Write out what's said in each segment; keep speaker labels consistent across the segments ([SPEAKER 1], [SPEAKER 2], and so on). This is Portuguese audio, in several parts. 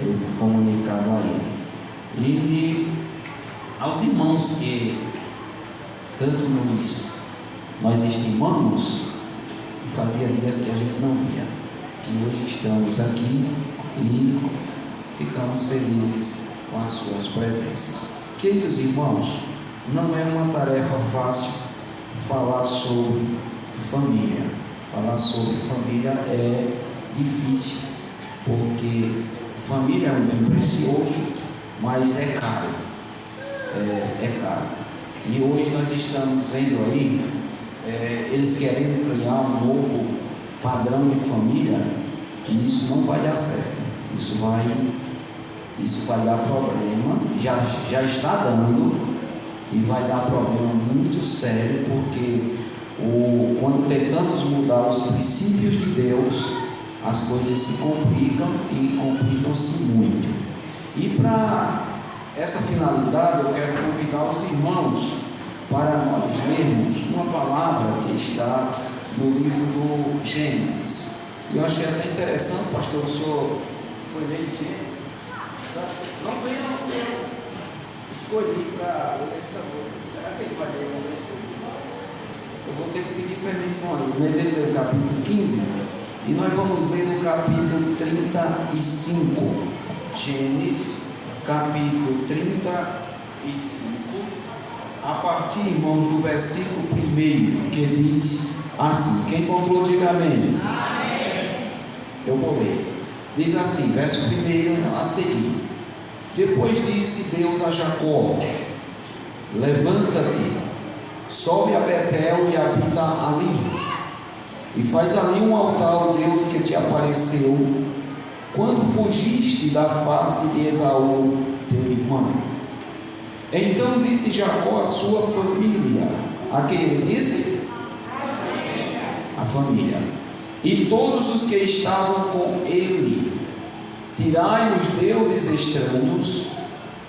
[SPEAKER 1] esse comunicado aí. E aos irmãos que tanto nós estimamos, fazia dias que a gente não via, e hoje estamos aqui e ficamos felizes com as suas presenças. Queridos irmãos, não é uma tarefa fácil falar sobre família. Falar sobre família é difícil, porque família é um bem precioso, mas é caro. É caro. E hoje nós estamos vendo aí, eles querendo criar um novo padrão de família, e isso não vai dar certo. Isso vai dar problema, já está dando, e vai dar problema muito sério, porque quando tentamos mudar os princípios de Deus, as coisas se complicam e complicam-se muito. E para essa finalidade eu quero convidar os irmãos para nós lermos uma palavra que está no livro do Gênesis. E eu achei até interessante, pastor, o senhor foi ler Gênesis? Não venha. Escolhi para ler esta coisa. Será que ele vai ler uma vez? Eu vou ter que pedir permissão aí. Mas ele leu o capítulo 15 e nós vamos ler no capítulo 35. Gênesis, capítulo 35, a partir, irmãos, do versículo 1, que diz assim. Quem encontrou, diga amém. Amém. Eu vou ler. Diz assim, verso 1 a seguir. Depois disse Deus a Jacó: levanta-te, sobe a Betel e habita ali, e faz ali um altar ao Deus que te apareceu quando fugiste da face de Esaú, teu irmão. Então disse Jacó à sua família, a quem ele disse? A família, e todos os que estavam com ele: tirai os deuses estranhos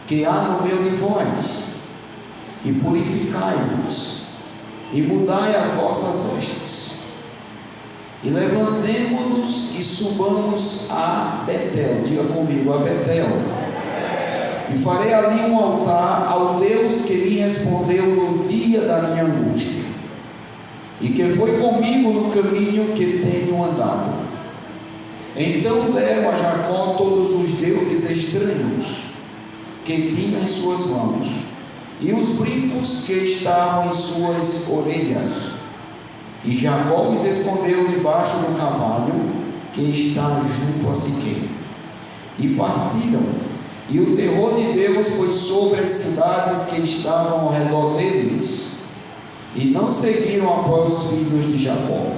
[SPEAKER 1] que há no meio de vós, e purificai-vos, e mudai as vossas vestes, e levantemo-nos e subamos a Betel. Diga comigo, a Betel. E farei ali um altar ao Deus que me respondeu no dia da minha angústia, e que foi comigo no caminho que tenho andado. Então deram a Jacó todos os deuses estranhos que tinha em suas mãos, e os brincos que estavam em suas orelhas. E Jacó os escondeu debaixo do carvalho que está junto a Siquém. E partiram, e o terror de Deus foi sobre as cidades que estavam ao redor deles, e não seguiram após os filhos de Jacó.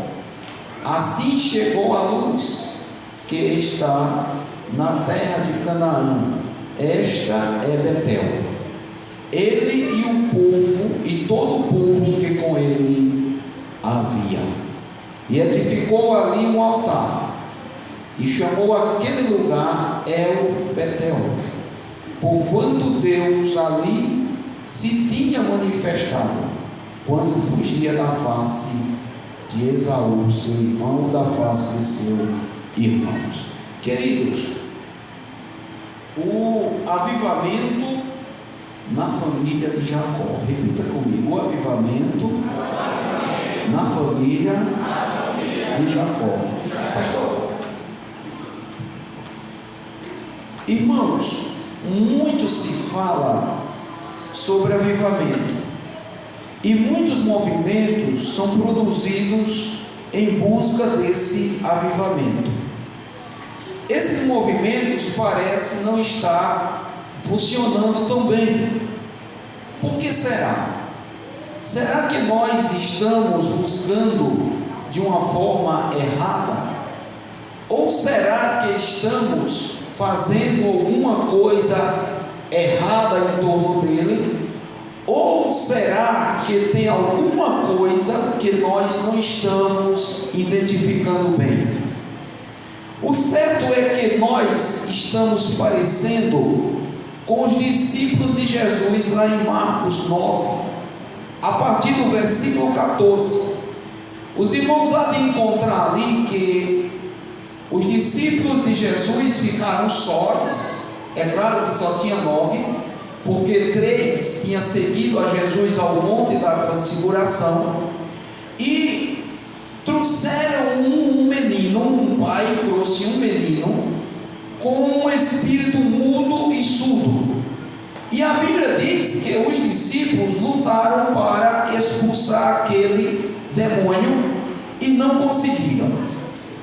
[SPEAKER 1] Assim chegou a luz que está na terra de Canaã. Esta é Betel. Ele e o povo, e todo o povo que com ele havia. E edificou ali um altar, e chamou aquele lugar El Betel, porquanto Deus ali se tinha manifestado quando fugia da face de Esaú, seu irmão, ou da face de seus irmãos. Queridos, o avivamento na família de Jacó. Repita comigo: o avivamento na família de Jacó. Pastor, irmãos, muito se fala sobre avivamento, e muitos movimentos são produzidos em busca desse avivamento. Esses movimentos parecem não estar funcionando tão bem. Por que será? Será que nós estamos buscando de uma forma errada? Ou será que estamos fazendo alguma coisa errada em torno dele? Ou será que tem alguma coisa que nós não estamos identificando bem? O certo é que nós estamos parecendo com os discípulos de Jesus lá em Marcos 9, a partir do versículo 14. Os irmãos lá de encontrar ali que Os discípulos de Jesus ficaram sós. É claro que só tinha 9, porque 3 tinham seguido a Jesus ao Monte da Transfiguração, e trouxeram um menino. Um pai trouxe um menino com um espírito mudo e surdo, e a Bíblia diz que os discípulos lutaram para expulsar aquele demônio e não conseguiram.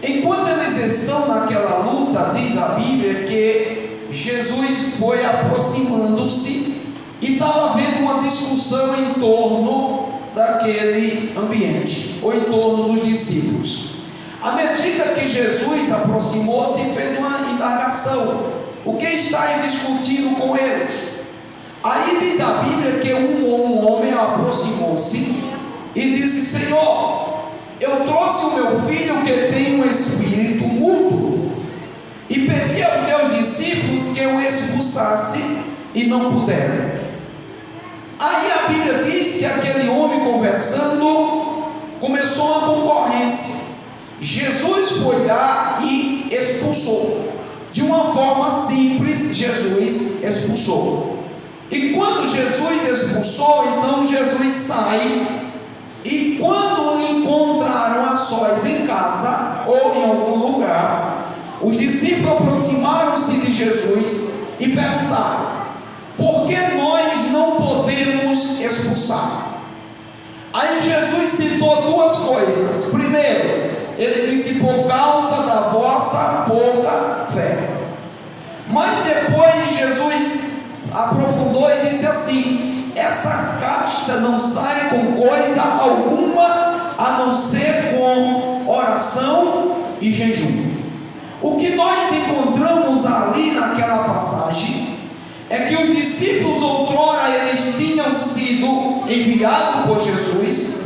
[SPEAKER 1] Enquanto eles estão naquela luta, diz a Bíblia que Jesus foi aproximando-se e estava havendo uma discussão em torno daquele ambiente, ou em torno dos discípulos. À medida que Jesus aproximou-se, fez uma indagação: o que estáis discutindo com eles? Aí diz a Bíblia que um homem aproximou-se e disse: Senhor, eu trouxe o meu filho que tem um espírito mudo, e pedi aos teus discípulos que o expulsasse, e não puderam. Aí a Bíblia diz que aquele homem, conversando, começou uma concorrência. Jesus foi lá e expulsou. De uma forma simples, Jesus expulsou. E quando Jesus expulsou, então Jesus sai. E quando o encontraram a sós em casa ou em algum lugar, os discípulos aproximaram-se de Jesus e perguntaram: por que nós não podemos expulsar? Aí Jesus citou 2 coisas. Primeiro, ele disse: por causa da vossa pouca fé. Mas depois Jesus aprofundou e disse assim: essa casta não sai com coisa alguma a não ser com oração e jejum. O que nós encontramos ali naquela passagem é que os discípulos outrora eles tinham sido enviados por Jesus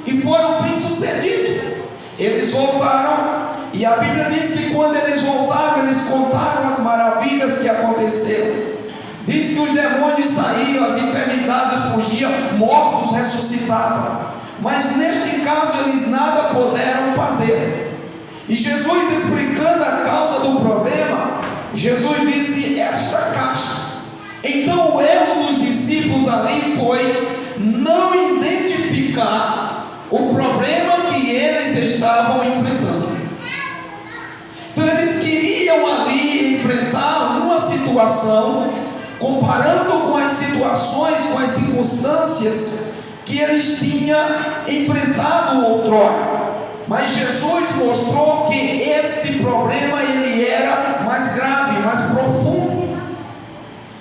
[SPEAKER 1] e foram bem-sucedidos. Eles voltaram, e a Bíblia diz que quando eles voltaram, eles contaram as maravilhas que aconteceram. Diz que os demônios saíam, as enfermidades fugiam, mortos ressuscitavam. Mas neste caso eles nada puderam fazer. E Jesus, explicando a causa do problema, Jesus disse: esta caixa. Então o erro dos discípulos ali foi não identificar o problema que eles estavam enfrentando. Então eles queriam ali enfrentar uma situação, comparando com as situações, com as circunstâncias que eles tinham enfrentado outrora. Mas Jesus mostrou que este problema ele era mais grave, mais profundo.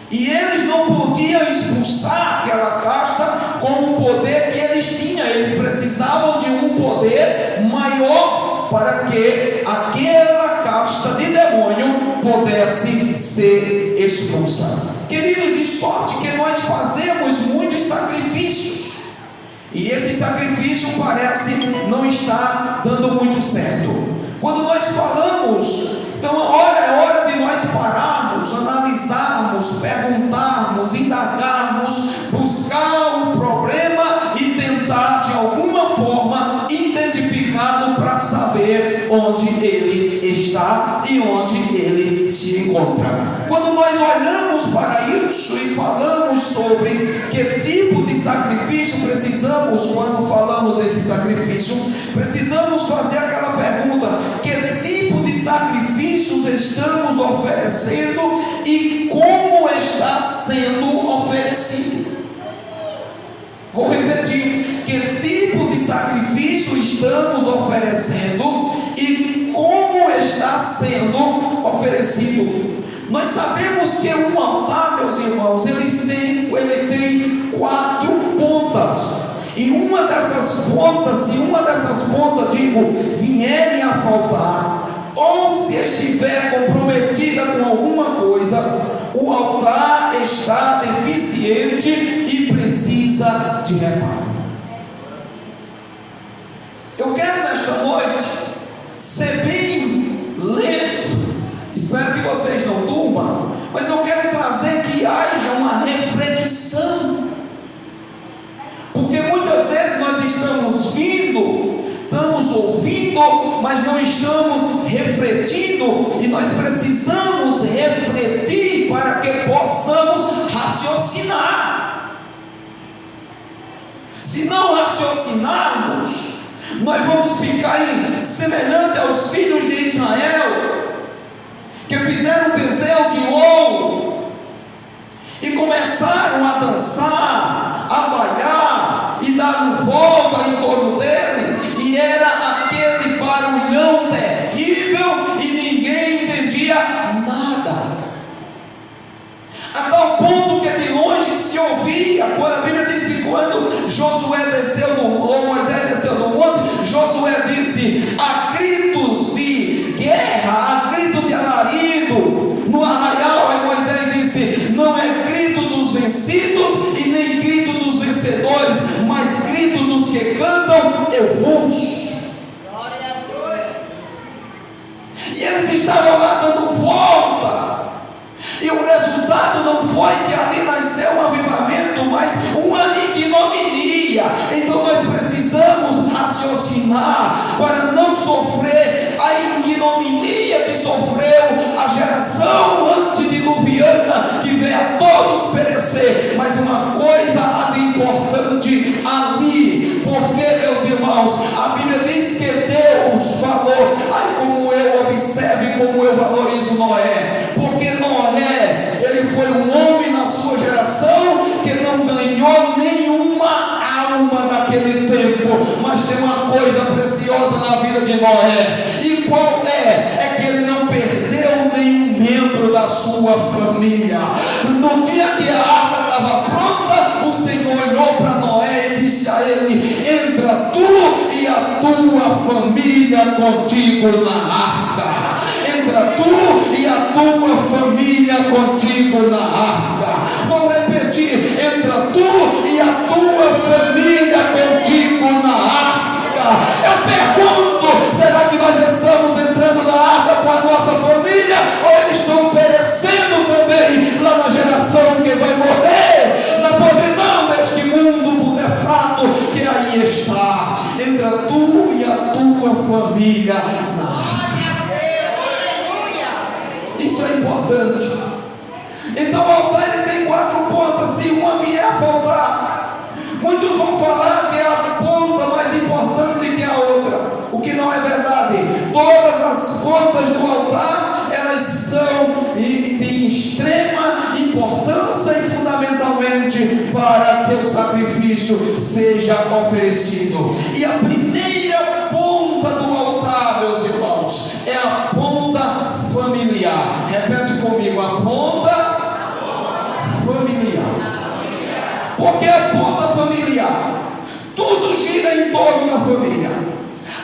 [SPEAKER 1] E eles não podiam expulsar aquela casta com o poder que eles tinham. Eles precisavam de um poder maior para que aquela casta de demônio pudesse ser expulsa. Queridos, de sorte que nós fazemos muitos sacrifícios, e esse sacrifício parece não estar dando muito certo. Quando nós falamos, então é hora de nós pararmos, analisarmos, perguntarmos, indagarmos, buscar o problema e tentar de alguma forma identificá-lo para saber onde ele está e onde ele se encontra. Quando nós olhamos para isso e falamos sobre que tipo de sacrifício precisamos, quando falamos desse sacrifício, precisamos fazer aquela pergunta: que tipo de sacrifícios estamos oferecendo e como está sendo oferecido? Vou repetir: que tipo de sacrifício estamos oferecendo e como está sendo oferecido? Nós sabemos que um altar, meus irmãos, ele tem 4 pontas. E uma dessas pontas, digo, vierem a faltar, ou se estiver comprometida com alguma coisa, o altar está deficiente e precisa de reparo. Eu quero nesta noite ser bem lento. Espero que vocês não durmam, mas eu quero trazer que haja uma reflexão, porque muitas vezes nós estamos ouvindo ouvindo, mas não estamos refletindo, e nós precisamos refletir para que possamos raciocinar. Se não raciocinarmos, nós vamos ficar semelhante aos filhos de Israel, que fizeram um bezerro de ouro e começaram a dançar, a bailar e dar volta em torno dele, e era aquele barulhão terrível e ninguém entendia nada, a tal ponto que de longe se ouvia. Quando a Bíblia diz que quando Josué desceu ou Moisés desceu do monte, Josué disse: há gritos de guerra, há gritos de alarido no arraial. Aí Moisés disse: não é grito dos vencidos e nem grito dos vencedores, mas grito dos que cantam eu ouço. E eles estavam lá dando volta, e o resultado não foi que ali nasceu um avivamento, mas uma ignominia. Então nós precisamos raciocinar para não sofrer a ignominia que sofreu a geração antediluviana, que veio a todos perecer. Mas uma coisa há de importante ali, porque, meus irmãos, a Bíblia diz que Deus falou. Ai, como eu observo e como eu valorizo Noé, porque Noé, ele foi um homem na sua geração que não ganhou nenhuma alma naquele tempo, mas tem uma coisa preciosa na vida de Noé. E qual é? É que ele não perdeu nenhum membro da sua família. No dia que a arca estava pronta, o Senhor olhou para Noé e disse a ele: entra tu e a tua família contigo na arca. Entra tu e a tua família contigo na arca. Vamos repetir: entra tu e a tua família contigo na arca. Eu pergunto: será que nós estamos entrando na arca com a nossa família, ou eles estão perecendo também lá na geração que vai morrer na podridão deste mundo putrefato que aí está? Entra tu e a tua família na arca. Isso é importante. Então o altar ele tem 4 pontas. Se uma vier a faltar, muitos vão falar que é a ponta mais importante que a outra, o que não é verdade. Todas as pontas do altar, elas são de extrema importância e fundamentalmente para que o sacrifício seja oferecido. E a primeira ponta do altar, meus irmãos, é a ponta familiar. Repete comigo: a ponta familiar. Porque a ponta familiar, tudo gira em torno da família.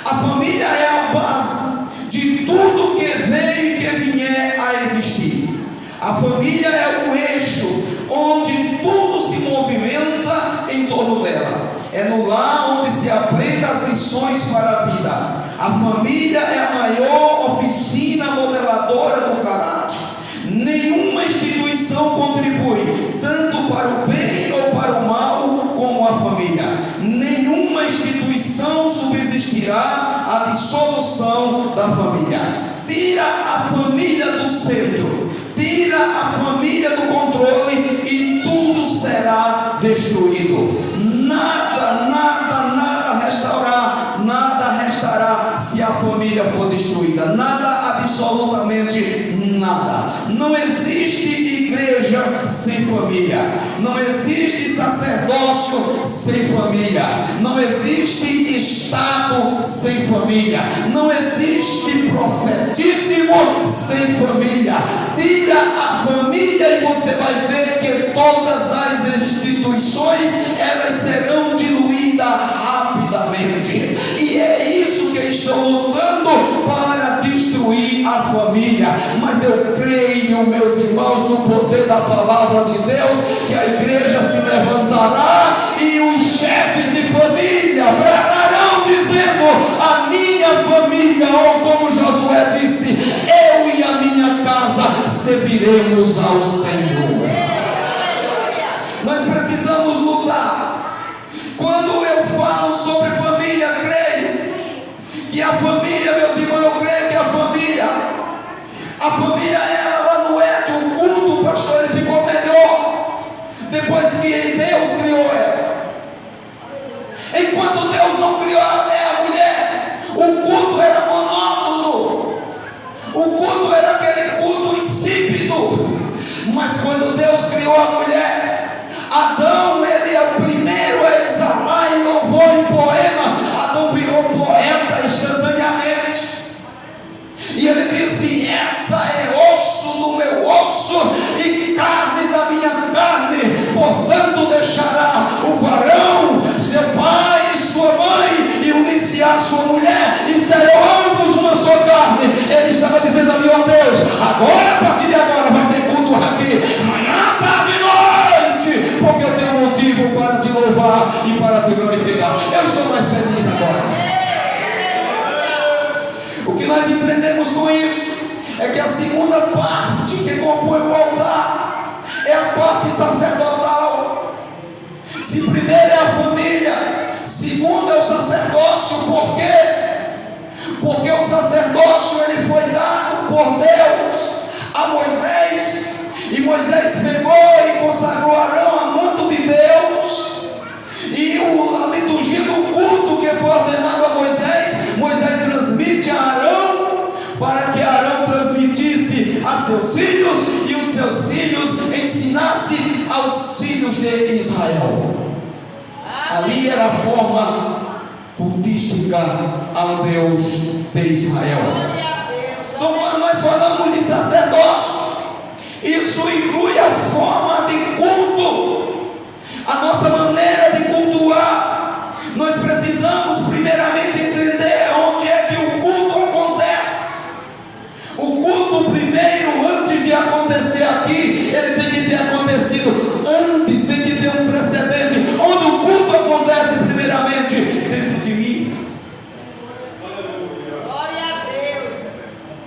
[SPEAKER 1] A família é a base de tudo que veio e que vier a existir. A família é o eixo onde tudo se movimenta em torno dela. É no lar onde se aprende as lições para a vida. A família é a maior oficina modeladora do caráter. Nenhuma instituição contribui tanto para o bem ou para o mal como a família. Nenhuma instituição subsistirá à dissolução da família. Tira a família do centro, tira a família do controle e tudo será destruído. Nada restará se a família for destruída. Nada, absolutamente nada. Não existe igreja sem família. Não existe sacerdócio sem família. Não existe estado sem família. Não existe profetíssimo sem família. Tira a família e você vai ver que todas as instituições elas serão diluídas rapidamente. E é isso que estão lutando para destruir a família. Mas eu creio, meus irmãos, no poder da palavra de Deus, que a igreja se levantará e os chefes de família bradarão dizendo: a minha família, ou como Josué disse, eu e a minha casa serviremos ao Senhor. Nós precisamos lutar. Quando eu falo sobre família, creio que a família, meus irmãos, eu creio que a família ela lá no Éden, o culto, pastor, ele ficou melhor depois que Deus criou ela. Enquanto Deus não criou a mulher, o culto era monótono, o culto era aquele culto insípido. Mas quando Deus criou a mulher, Adão, ele é o primeiro a exalar em louvor em poema. Adão virou poeta instantaneamente. E ele disse: essa é osso do meu osso e carne da minha carne. Portanto deixará o varão seu pai e sua mãe e unir-se-á sua mulher, e serão ambos uma só carne. Ele estava dizendo ali: ó Deus, agora, a partir de agora vai ter culto aqui, manhã, tarde e noite, porque eu tenho motivo para te louvar e para te glorificar. Eu estou mais feliz agora. O que nós entendemos com isso é que a segunda parte que compõe o altar é a parte sacerdotal. Se primeiro é a família, segundo é o sacerdócio. Por quê? Porque o sacerdócio ele foi dado por Deus a Moisés, e Moisés pegou e consagrou Arão a manto de Deus. E a liturgia do culto que foi ordenado a Moisés, Moisés transmite a Arão, para que Arão transmitisse a seus filhos, e os seus filhos ensinassem aos filhos de Israel. Ali era a forma cultística ao Deus de Israel. Então, quando nós falamos de sacerdócio, isso inclui a forma de culto, a nossa maneira de cultuar. Nós precisamos primeiramente entender onde é que o culto acontece. O culto primeiro, antes de acontecer aqui, ele tem que ter acontecido antes, tem que ter um precedente. Onde o culto acontece primeiramente? Dentro de mim. Glória a Deus.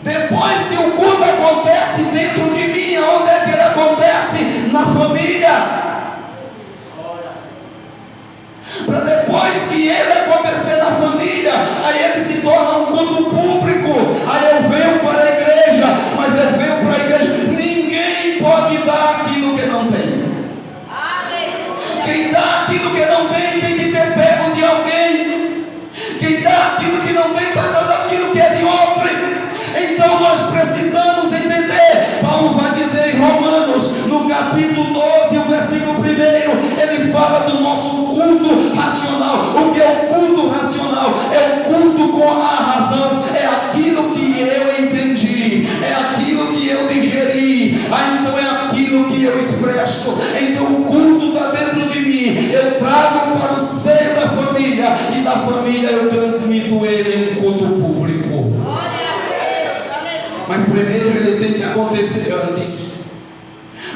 [SPEAKER 1] Depois que o culto acontece dentro de mim, onde é que ele acontece? Na família. Para depois que ele acontecer na família, aí ele se torna um culto público. Aí eu venho para a igreja, mas eu venho para a igreja. Ninguém pode dar aquilo que não tem. Quem dá aquilo que não tem que ter pego de alguém. Quem dá aquilo que não tem está dando aquilo que é de outro. Então nós precisamos entender. Paulo vai dizer em Romanos, no capítulo 12, o versículo 1, ele fala do nosso culto racional. O que é o culto racional? É o culto com a razão, é aquilo que eu entendi, é aquilo que eu digeri, então é aquilo que eu expresso. Então o culto está dentro de mim, eu trago para o seio da família, e da família eu transmito ele em um culto público. Mas primeiro ele tem que acontecer antes.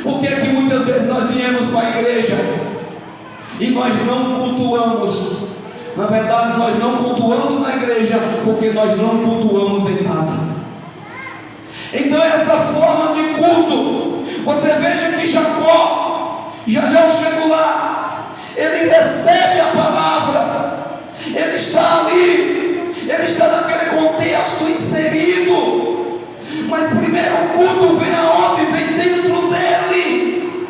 [SPEAKER 1] Por que é que muitas vezes nós viemos para a igreja e nós não cultuamos? Na verdade, nós não cultuamos na igreja porque nós não cultuamos em casa. Então essa forma de culto, você veja que Jacó, já eu chego lá, ele recebe a palavra, ele está ali, ele está naquele contexto inserido. Mas primeiro o culto vem aonde? Vem dentro dele.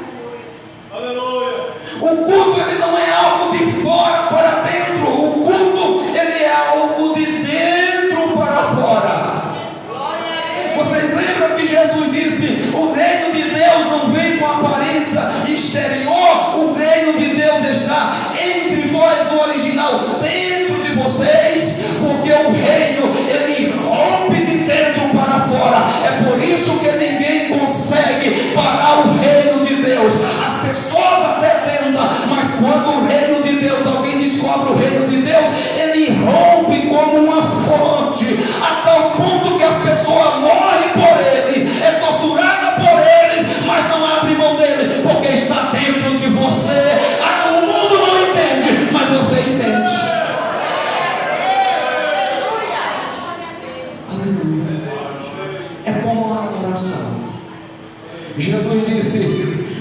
[SPEAKER 1] Aleluia. O culto ele não é algo de fora para dentro. O culto ele é algo de dentro para fora. Vocês lembram que Jesus disse: o reino de Deus não vem com aparência exterior. O reino de Deus está entre vós, no original, dentro de vocês. Porque o reino ele rompe de dentro para fora. É por isso que ninguém consegue parar o reino de Deus. As pessoas até tentam, mas quando o reino de Deus, alguém descobre o reino de Deus, ele rompe como uma fonte, a tal ponto que as pessoas morrem por ele, é torturada por eles, mas não abre mão dele, porque está dentro de você. O mundo não entende, mas você entende. Aleluia. É como a adoração. Jesus disse: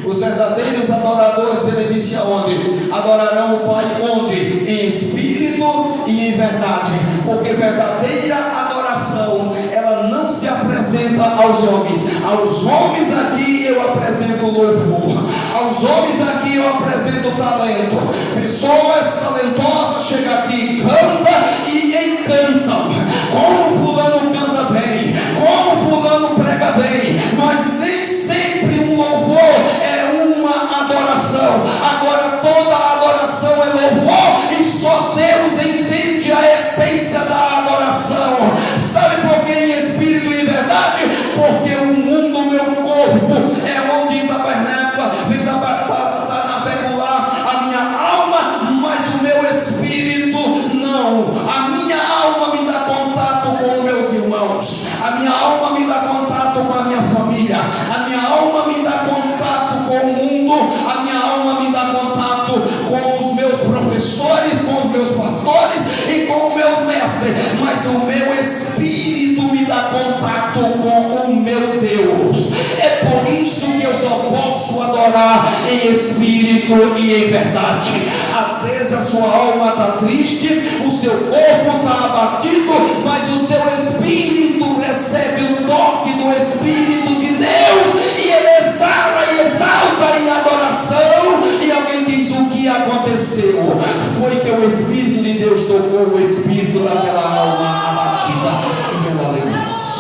[SPEAKER 1] Os verdadeiros adoradores, ele disse aonde? Adorarão o Pai onde? Em espírito e em verdade. Porque verdadeira adoração, ela não se apresenta aos homens. Aos homens aqui eu apresento louvor. Aos homens aqui eu apresento talento. Pessoas talentosas chegam aqui, cantam e encantam. Como fulano canta bem, como fulano prega bem, mas nem sempre um louvor é uma adoração. Agora toda adoração é louvor e só Deus entende a essência da adoração. Sabe por que em espírito e verdade? Porque o mundo, meu corpo, é onde tabernácula, vem tabernacular a minha alma, mas o meu espírito não. A minha alma me dá contato com os meus irmãos, a minha alma me dá contato com a minha família, a minha alma me dá contato com o mundo, a minha alma me dá contato com os meus professores, com os meus pastores e com os meus mestres, mas o meu espírito me dá contato com o meu Deus. É por isso que eu só posso adorar em espírito e em verdade. Às vezes a sua alma está triste, o seu corpo está abatido, mas o teu espírito recebe o toque do Espírito de Deus e ele exala e exalta em adoração. E alguém diz: o que aconteceu? Foi que o Espírito de Deus tocou o espírito daquela alma abatida e ela alegrou-se.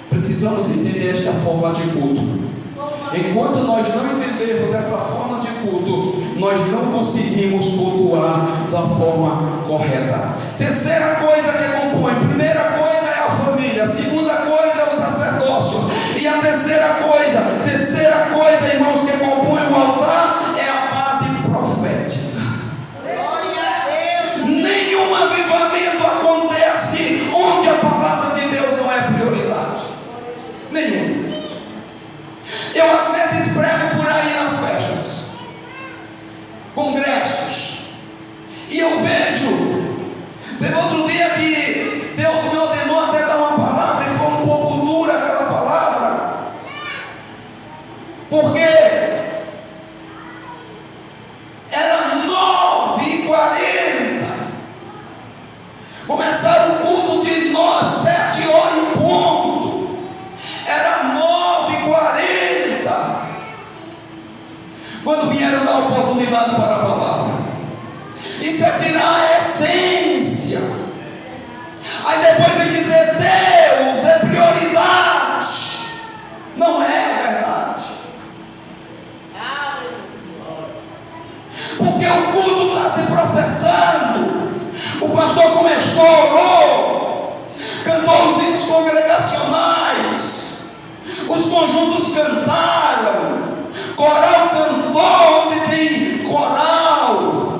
[SPEAKER 1] Precisamos entender esta forma de culto. Enquanto nós não entendermos essa forma de culto, nós não conseguimos cultuar da forma correta. Terceira coisa que compõe: primeira coisa é a família, a segunda coisa é o sacerdócio, e a terceira coisa, irmãos, que compõe o altar é a base profética. Nenhum avivamento acontece onde a palavra de Deus não é prioridade. Nenhum. Eu às vezes prego por aí nas festas, congressos, e eu vejo. Teve outro dia que Deus me ordenou até dar uma palavra e foi um pouco dura aquela palavra, porque era 9h40, começaram o culto de nós 7 horas em ponto, era 9h40, quando vieram dar oportunidade para a palavra. Isso é tirar a essência. Aí depois vem dizer: Deus é prioridade. Não é verdade. Porque o culto está se processando. O pastor começou, orou, cantou os hinos congregacionais, os conjuntos cantaram, coral cantou onde tem coral,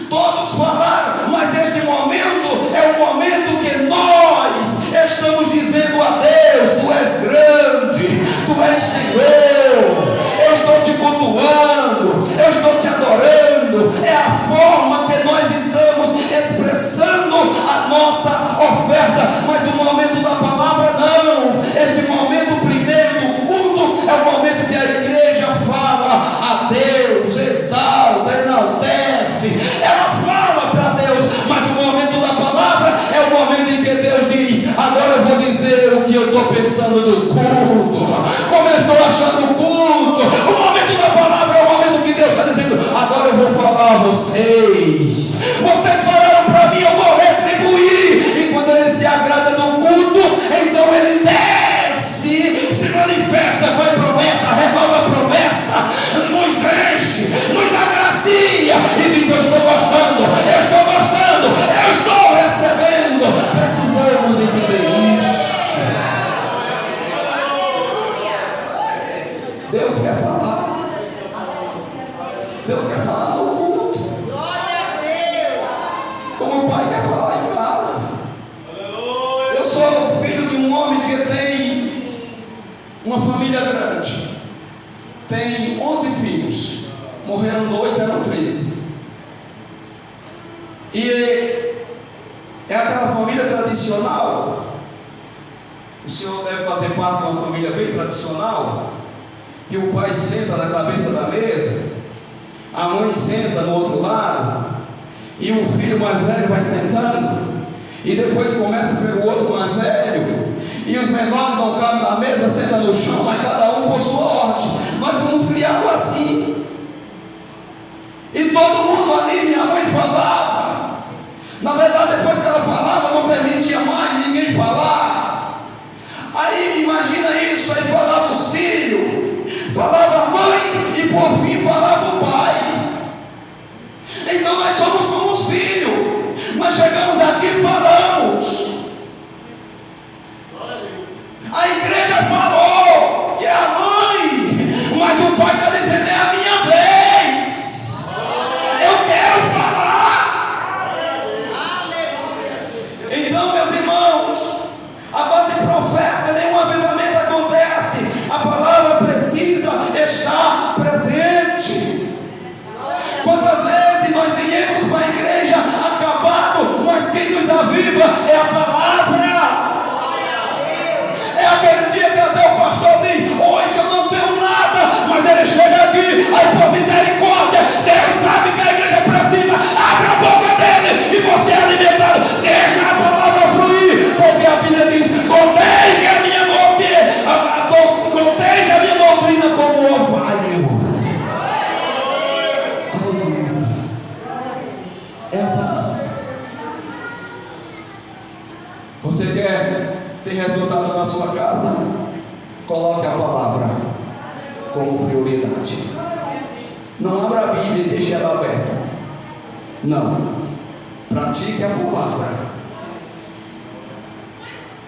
[SPEAKER 1] todos falaram, mas este momento é o momento que nós estamos dizendo a Deus: tu és grande, tu és Senhor, eu estou te cultuando, eu estou te adorando. É a forma que nós estamos expressando a nossa oferta, mas o momento da palavra não. Este momento primeiro do culto é o momento que a igreja fala a Deus, exalta, enaltece, ela fala para Deus, mas o momento da palavra é o momento em que Deus diz: agora eu vou dizer o que eu estou pensando do culto, como eu estou achando o culto. O momento da palavra é o momento que Deus está dizendo: agora eu vou falar a vocês, vocês falaram para mim, eu vou retribuir. E quando ele se agrada do culto, então ele desce, se manifesta com a promessa, renova a promessa, nos enche, nos agracia e diz: eu estou gostando, eu estou gostando, eu estou recebendo. Precisamos entender isso. Deus quer falar. Deus quer falar no culto, como o pai quer falar em casa. Eu sou filho de um homem que tem uma família grande, tem 11 filhos, morreram 2, eram 13. E é aquela família tradicional
[SPEAKER 2] O senhor deve fazer parte de uma família bem tradicional, que o pai senta na cabeça da mesa, a mãe senta no outro lado, e o filho mais velho vai sentando, e depois começa pelo outro mais velho, e os menores não cabem na mesa, sentam no chão, mas cada um por sua ordem. Nós fomos criados assim, e todo mundo ali, minha mãe falava, na verdade depois que ela falava, não permitia mais ninguém falar. Aí imagina isso, aí falava o filho, falava a mãe, e por fim falava o pai. Então nós somos como os filhos, nós chegamos aqui e falamos. A igreja falou, e é a mãe, mas o pai está dizendo: é a minha vez, eu quero falar. Então, meus irmãos, a base profética, nenhum avivamento acontece, a palavra precisa estar presente. Quantas vezes nós viemos para a igreja acabado, mas quem nos aviva é a palavra. É aquele dia que até o pastor diz: hoje eu não tenho nada, mas ele chega aqui, aí por misericórdia, Deus sabe que a igreja precisa, abre a boca dele e você é alimentado. Deixa a palavra fluir, porque a Bíblia diz: proteja a minha doutrina como orvalho. É a palavra. Você quer ter resultado na sua casa? Coloque a palavra como prioridade. Não abra a Bíblia e deixe ela aberta. Não. Pratique a palavra.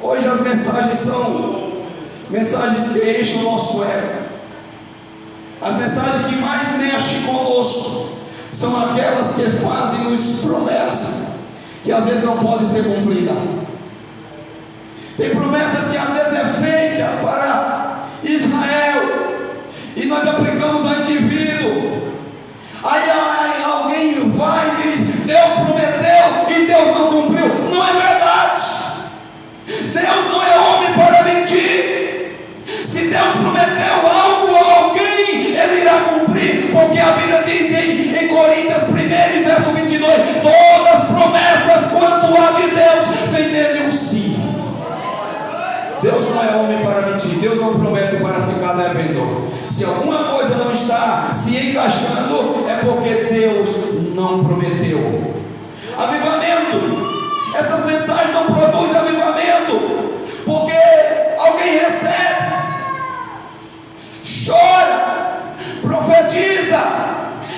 [SPEAKER 2] Hoje as mensagens são mensagens que enchem o nosso ego. As mensagens que mais mexem conosco são aquelas que fazem-nos promessas que às vezes não podem ser cumpridas. Tem promessas que às vezes é feita para Israel e nós aplicamos ao indivíduo. Aí alguém vai e diz: Deus prometeu e Deus não cumpriu. Não é verdade. Deus não é homem para mentir. Se Deus prometeu algo a alguém, Ele irá cumprir, porque a Bíblia diz em Coríntios 1, verso 22: todas as promessas quanto a de Deus tem nele um sim. Deus não é homem para mentir, Deus não promete para ficar devendo. Se alguma coisa não está se encaixando, é porque Deus não prometeu. Avivamento, essas mensagens não produzem avivamento, porque alguém recebe, chora, profetiza.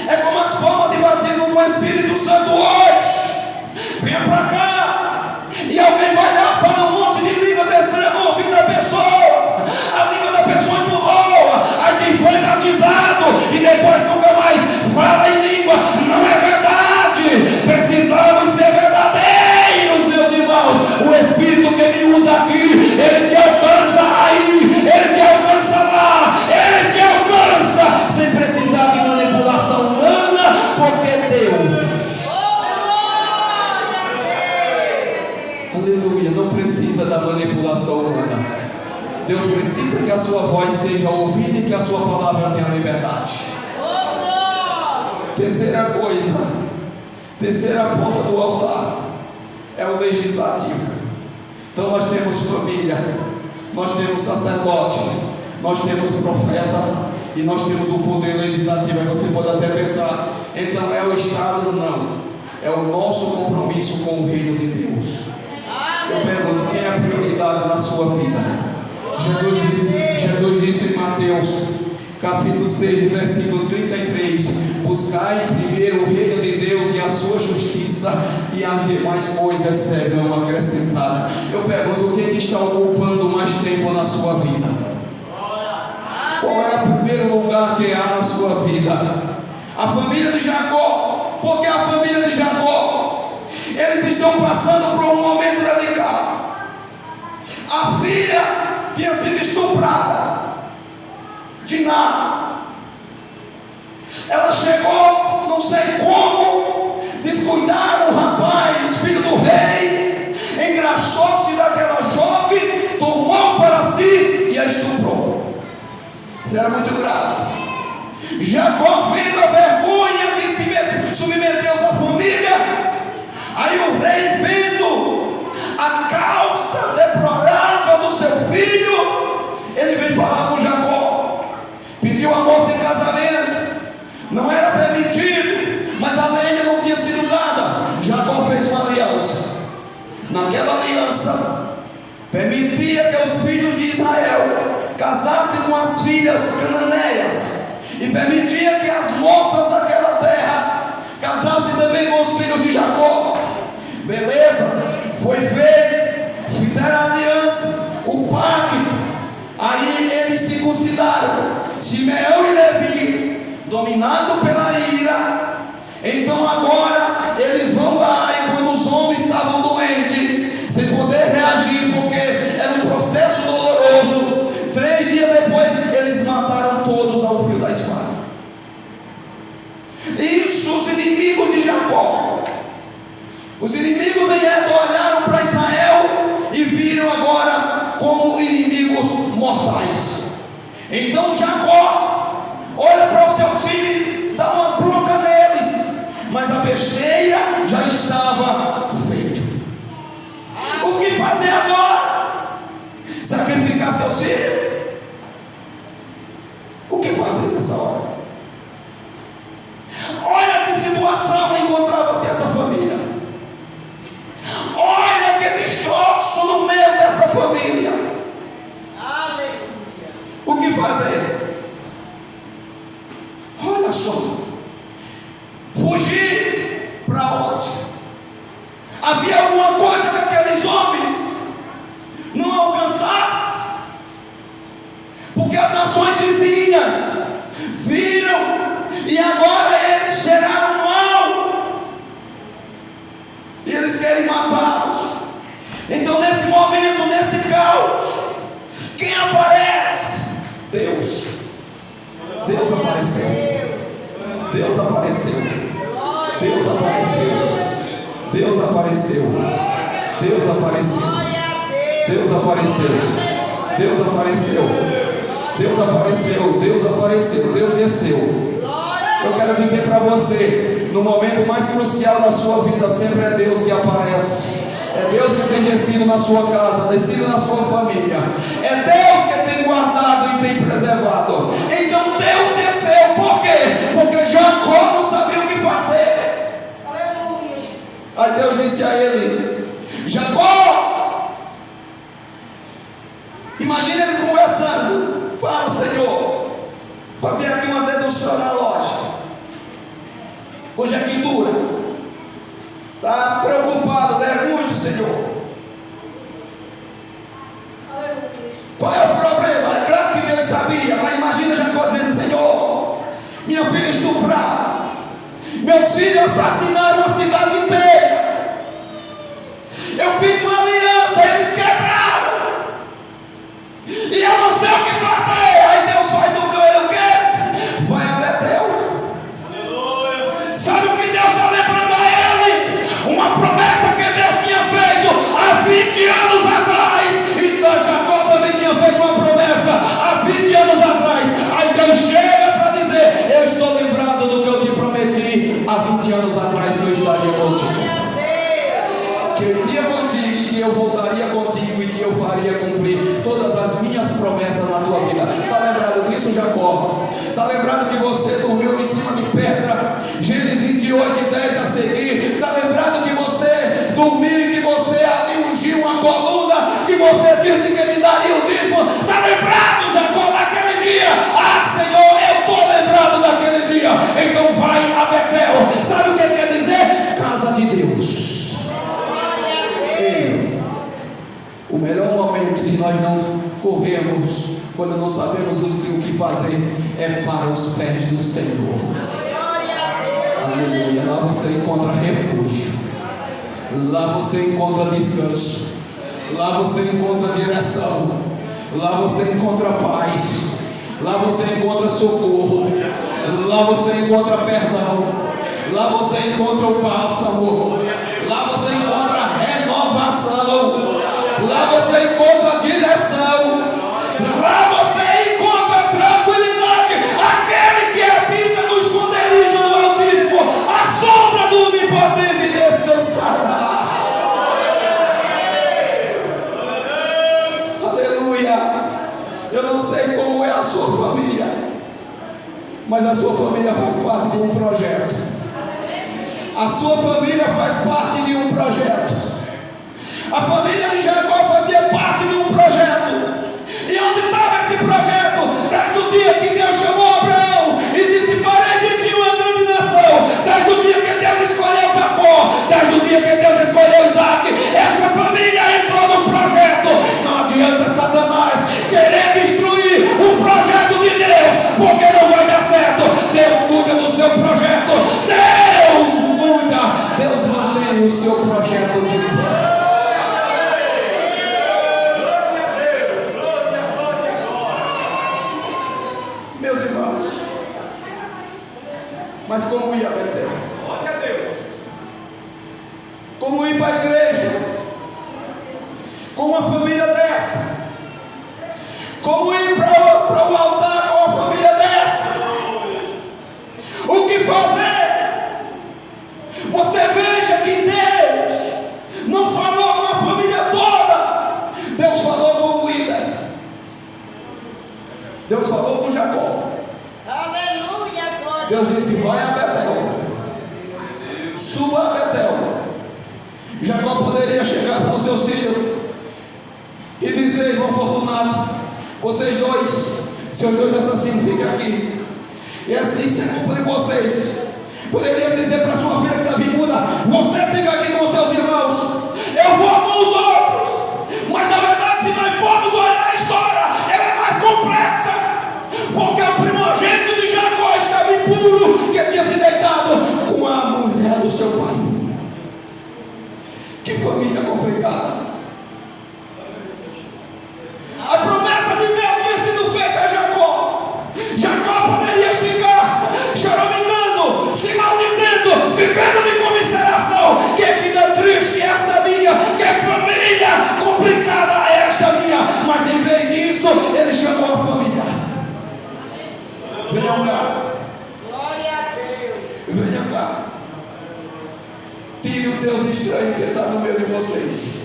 [SPEAKER 2] É como as formas de batismo do Espírito Santo hoje. Venha para cá, e alguém vai lá, fala um monte de línguas estranhas no ouvido da pessoa. A língua da pessoa embolou, aí quem foi batizado e depois nunca mais fala em língua. Não é verdade. Precisamos ser verdadeiros, meus irmãos. O Espírito que me usa aqui, ele te alcança aí, ele te alcança lá, ele te alcança sem precisar de manipulação humana, porque Deus, aleluia, não precisa da manipulação humana. Deus precisa que a sua voz seja ouvida e que a sua palavra tenha liberdade. Terceira coisa, terceira ponta do altar é o legislativo. Então nós temos família, nós temos sacerdote, nós temos profeta e nós temos o poder legislativo. Aí você pode até pensar: então é o Estado? Não, é o nosso compromisso com o reino de Deus. Eu pergunto: quem é a prioridade na sua vida? Jesus disse em Mateus capítulo 6, versículo 33: buscai primeiro o reino de Deus e a sua justiça, e as demais coisas serão acrescentadas. Eu pergunto: o que está ocupando mais tempo na sua vida? Qual é o primeiro lugar que há na sua vida? A família de Jacó. Porque a família de Jacó, eles estão passando por um momento delicado. A filha tinha sido estuprada, Diná. Ela chegou, não sei como, descuidaram o rapaz, filho do rei, engraçou-se daquela jovem, tomou Isso era muito grave. Jacó, vendo a vergonha que submeteu sua família, aí o rei, vendo a causa deplorável do seu filho, ele veio falar com Jacó, pediu a moça em casamento. Não era permitido, mas a lei ainda não tinha sido dada. Jacó fez uma aliança. Naquela aliança, permitia que os filhos de Israel casassem com as filhas cananeias, e permitia que as moças daquela terra casassem também com os filhos de Jacó. Beleza, foi feito, fizeram a aliança, o pacto. Aí eles se circuncidaram, Simeão e Levi, dominado pela ira. Então agora eles vão lá, e quando os homens estavam doentes, sem poder reagir, porque era um processo doloroso, 3 dias depois eles mataram todos ao fio da espada. Isso, os inimigos de Jacó, os inimigos em redor olharam para Israel e viram agora como inimigos mortais. Então Jacó olha para os seus filhos e dá uma bronca neles, mas a besteira já estava feita. O que fazer agora? Sacrificar seus filhos? O que fazer nessa hora? Olha que situação encontrava-se essa família. Olha que destroço no meio dessa família. Aleluia. O que fazer? Olha só. Fugir para onde? Havia alguma coisa que aqueles homens não alcançassem, porque as nações vizinhas viram, e agora eles geraram mal, e eles querem matá-los. Então nesse momento, nesse caos, quem aparece? Deus. Deus apareceu. Deus apareceu. Deus apareceu. Deus apareceu. Deus apareceu. Deus apareceu. Deus apareceu. Deus apareceu. Deus apareceu. Deus desceu. Eu quero dizer para você, no momento mais crucial da sua vida, sempre é Deus que aparece. É Deus que tem descido na sua casa, descido na sua família. É Deus que tem guardado e tem preservado. Então Deus desceu. Por quê? Porque Jacó não sabia o que fazer. Aí Deus disse a ele: Jacó, imagina ele conversando. Fala, Senhor, fazer aqui uma dedução na loja. Conjectura. Está preocupado, é muito, Senhor. Qual é o problema? É claro que Deus sabia, mas imagina Jacó dizendo: Senhor, minha filha estuprada, meus filhos assassinaram a cidade inteira, eu fiz uma aliança, eles quebraram, e eu não sei o que fazer. Aí Deus faz o quê? Vai a Betel. Sabe o que Deus está lembrando a ele? Uma promessa que Deus tinha feito há 20 anos atrás. Então Jacó também tinha feito uma promessa há 20 anos atrás. Aí Deus chega para dizer: eu estou lembrado do que eu te prometi há 20 anos atrás, que eu estaria contigo, que eu iria contigo, e que eu voltaria contigo, e que eu faria cumprir todas as minhas promessas na tua vida. Está lembrado disso, Jacó? Está lembrado que você dormiu em cima de pedra? Gênesis 28:10 a seguir. Está lembrado que você dormiu, que você ali ungiu uma coluna, que você disse que me daria o dízimo? Está lembrado, Jacó, daquele dia? Ah, Senhor, eu estou lembrado daquele dia. Então vai a Betel. Sabe o que quer dizer? Casa de Deus. Ei, o melhor momento de nós não corrermos quando não sabemos o que fazer é para os pés do Senhor. Aleluia. Lá você encontra refúgio, lá você encontra descanso, lá você encontra direção, lá você encontra paz, lá você encontra socorro, lá você encontra perdão, lá você encontra o bálsamo, lá você encontra renovação, lá você encontra direção, lá você encontra tranquilidade. Eu não sei como é a sua família, mas a sua família faz parte de um projeto. A sua família faz parte de um projeto. A família de Jacó fazia parte de um projeto. E onde estava esse projeto? Desde o dia que Deus chamou Abraão e disse: farei de ti uma grande nação. Desde o dia que Deus escolheu Jacó, desde o dia que Deus escolheu Isaac, esta família entrou no projeto. Não adianta Satanás querer destruir o projeto de Deus, porque não vai dar certo. Deus cuida do seu projeto. Deus cuida. Deus mantém o seu projeto de pé. Meus irmãos, mas como ir a Betel? Como ir para a igreja com uma família dessa? Como ir para o altar com uma família dessa? O que fazer? Você veja que Deus não falou com a família toda. Deus falou com o líder. Deus falou com Jacó.
[SPEAKER 3] Aleluia, glória.
[SPEAKER 2] Deus disse: vai a Betel, suba a Betel. Jacó poderia chegar para os seus filhos e dizer: irmão Fortunato, vocês dois, seus dois assassinos, fiquem aqui, e assim se culpa de vocês. Poderia dizer para sua filha que está viúva: você fica aqui com os seus irmãos, eu vou com os outros. Mas na verdade, se nós formos olhar a história, ela é mais complexa, porque o primogênito de Jacó estava impuro, que tinha se deitado com a mulher do seu pai. Que família complicada. A promessa de Deus tinha sido feita a Jacó. Jacó poderia ficar choramingando, se maldizendo, vivendo de comiseração. Que vida triste é esta minha, que família complicada é esta minha. Mas em vez disso, ele chamou a família. Venham cá.
[SPEAKER 3] Glória a Deus.
[SPEAKER 2] Venham cá. Tire o Deus estranho que está no meio de vocês.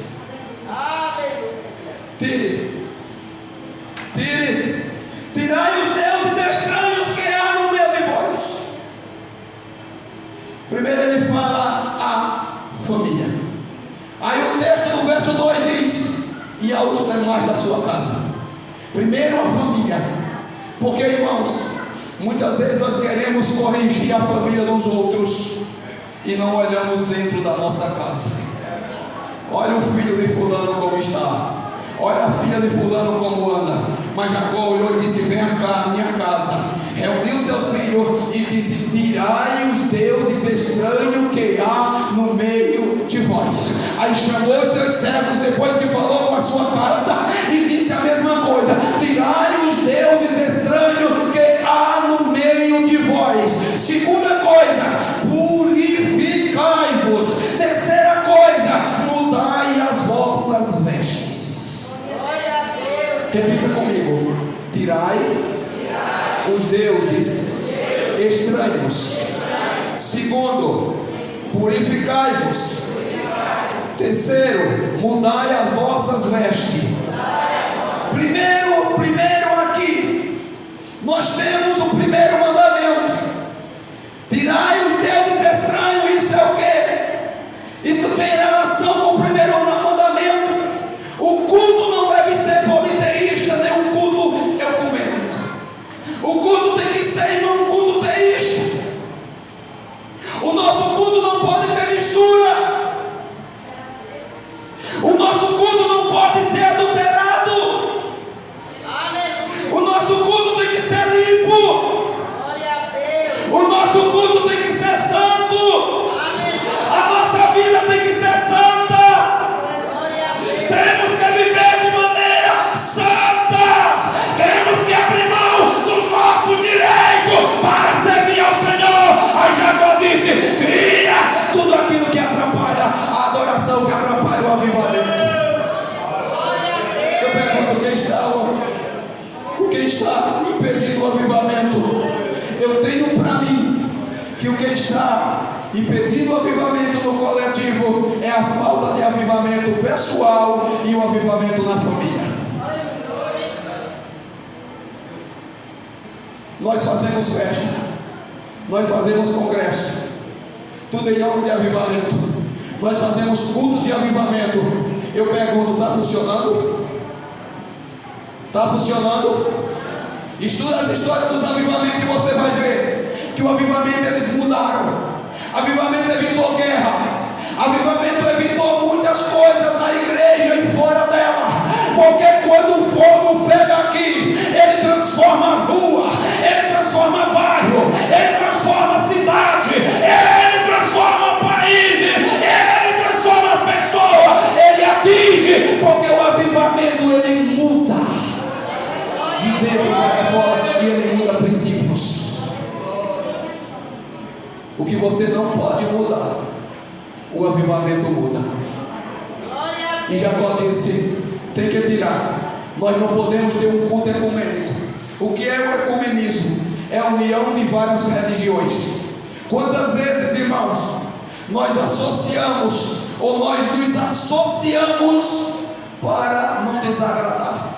[SPEAKER 3] Aleluia.
[SPEAKER 2] Tire. Tire. Tirai os deuses estranhos que há no meio de vós. Primeiro ele fala a família. Aí o texto do verso 2 diz: e aos demais da sua casa. Primeiro a família. Porque, irmãos, muitas vezes nós queremos corrigir a família dos outros e não olhamos dentro da nossa casa. Olha o filho de fulano como está, olha a filha de fulano como anda. Mas Jacó olhou e disse: venha cá à minha casa. Reuniu seus filhos e disse: tirai os deuses estranhos que há no meio de vós. Aí chamou os seus servos, depois que falou com a sua casa, e disse a mesma coisa: tirai os deuses estranhos que há no meio de vós. Segunda coisa, purificai-vos. Terceira coisa, mudai as vossas vestes.
[SPEAKER 3] Glória a Deus.
[SPEAKER 2] Repita comigo: tirai os deuses estranhos. Segundo, purificai-vos. Terceiro, mudai as vossas vestes. Primeiro aqui, nós temos o primeiro mandamento: tirai os deuses estranhos. Isso é o quê? Isso tem relação com o primeiro mandamento. O culto não deve ser politeísta, nem um culto ecumênico. O culto tem que ser, irmão, um culto teísta. O nosso culto não pode ter mistura. O nosso culto não pode ser adulterado.
[SPEAKER 3] Aleluia.
[SPEAKER 2] O nosso culto tem que ser limpo.
[SPEAKER 3] Glória a Deus.
[SPEAKER 2] O nosso culto tem que ser santo.
[SPEAKER 3] Aleluia.
[SPEAKER 2] A nossa vida tem que ser santa.
[SPEAKER 3] Glória a Deus.
[SPEAKER 2] Temos que viver de maneira santa. Temos que abrir mão dos nossos direitos para servir ao Senhor. Aí Jacó disse: tira tudo aquilo que atrapalha a adoração, que atrapalha o avivamento.
[SPEAKER 3] Glória a Deus.
[SPEAKER 2] Eu pergunto: o que está impedindo o avivamento? Eu tenho para mim que o que está impedindo o avivamento no coletivo é a falta de avivamento pessoal e o avivamento na família. Nós fazemos festa, nós fazemos congresso, tudo em nome de avivamento. Nós fazemos culto de avivamento. Eu pergunto, está funcionando? Está funcionando? Estuda as histórias dos avivamentos e você vai ver que o avivamento eles mudaram. Avivamento evitou guerra. Avivamento evitou muitas coisas na igreja e fora dela. Porque quando o fogo pega aqui, ele transforma a rua, ele transforma bairro, ele transforma cidade, ele transforma países, ele transforma as pessoas, ele atinge, porque o avivamento ele muda de dentro para fora e ele muda princípios. O que você não pode mudar, o avivamento muda. E Jacó disse: tem que tirar. Nós não podemos ter um culto ecumênico. O que é o ecumenismo? É a união de várias religiões. Quantas vezes, irmãos, nós associamos ou nós nos associamos para não desagradar?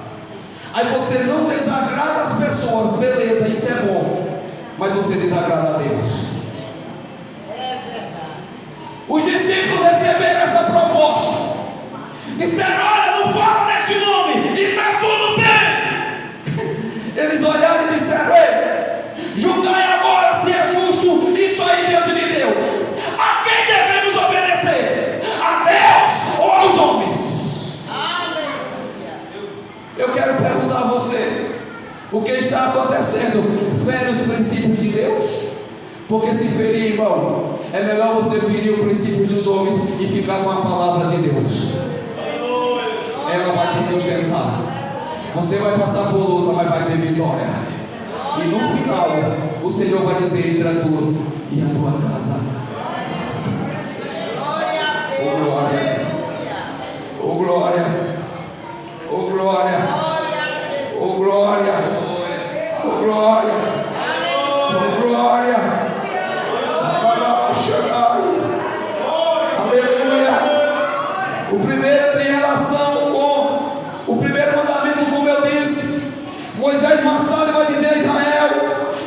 [SPEAKER 2] Aí você não desagrada as pessoas, beleza, isso é bom, mas você desagrada a Deus. Os discípulos receberam essa proposta, disseram: olha, não fala neste nome, e está tudo bem. Eles olharam e disseram: ei, julgai agora se é justo isso aí diante de Deus. A quem devemos obedecer? A Deus ou aos homens? Eu quero perguntar a você: o que está acontecendo fere os princípios de Deus? Porque se ferir, irmão, é melhor você ferir os princípios dos homens e ficar com a palavra de Deus. Ela vai te sustentar. Você vai passar por luta, mas vai ter vitória. E no final, o Senhor vai dizer: entra tu e a tua casa. Oh glória, oh glória, oh glória, oh glória, oh glória, oh glória. Aleluia. O primeiro tem relação com o primeiro mandamento, como eu disse. Moisés mais tarde vai dizer a Israel,